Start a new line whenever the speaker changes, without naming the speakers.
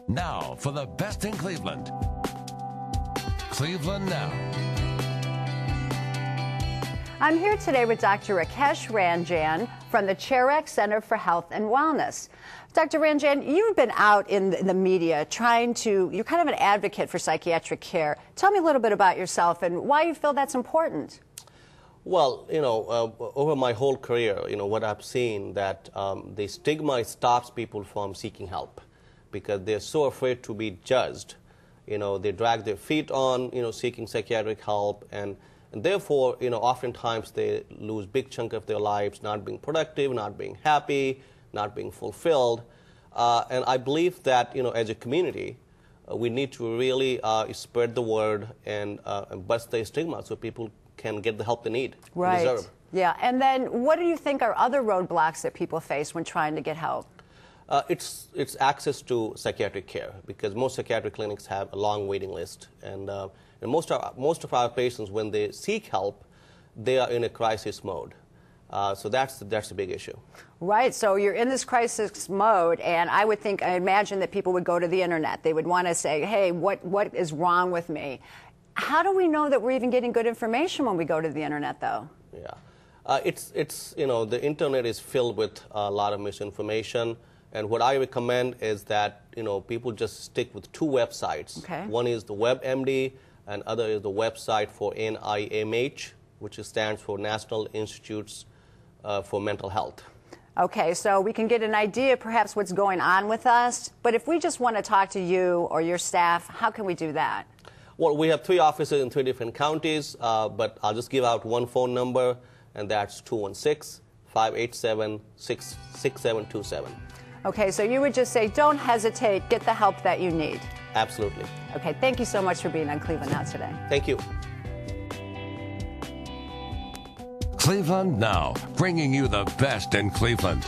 Now for the best in Cleveland. Cleveland Now.
I'm here today with Dr. Rakesh Ranjan from the Cherak Center for Health and Wellness. Dr. Ranjan, you've been out in the media you're kind of an advocate for psychiatric care. Tell me a little bit about yourself and why you feel that's important.
Well, over my whole career, what I've seen that the stigma stops people from seeking help because they're so afraid to be judged. They drag their feet on, seeking psychiatric help, and therefore, oftentimes they lose big chunk of their lives not being productive, not being happy, not being fulfilled. And I believe that, as a community, we need to really spread the word and bust the stigma so people can get the help they need and deserve.
Yeah, and then what do you think are other roadblocks that people face when trying to get help?
It's access to psychiatric care, because most psychiatric clinics have a long waiting list, and most of our patients, when they seek help, they are in a crisis mode. So that's a big issue.
Right. So you're in this crisis mode, and I imagine that people would go to the internet. They would want to say, "Hey, what is wrong with me?" How do we know that we're even getting good information when we go to the internet, though?
Yeah, the internet is filled with a lot of misinformation. And what I recommend is that, people just stick with two websites.
Okay.
One is the WebMD, and other is the website for NIMH, which stands for National Institutes for Mental Health.
Okay, so we can get an idea perhaps what's going on with us. But if we just want to talk to you or your staff, how can we do that?
Well, we have 3 offices in 3 different counties, but I'll just give out one phone number, and that's 216-587-6727.
Okay, so you would just say, don't hesitate, get the help that you need.
Absolutely.
Okay, thank you so much for being on Cleveland Now today.
Thank you.
Cleveland Now, bringing you the best in Cleveland.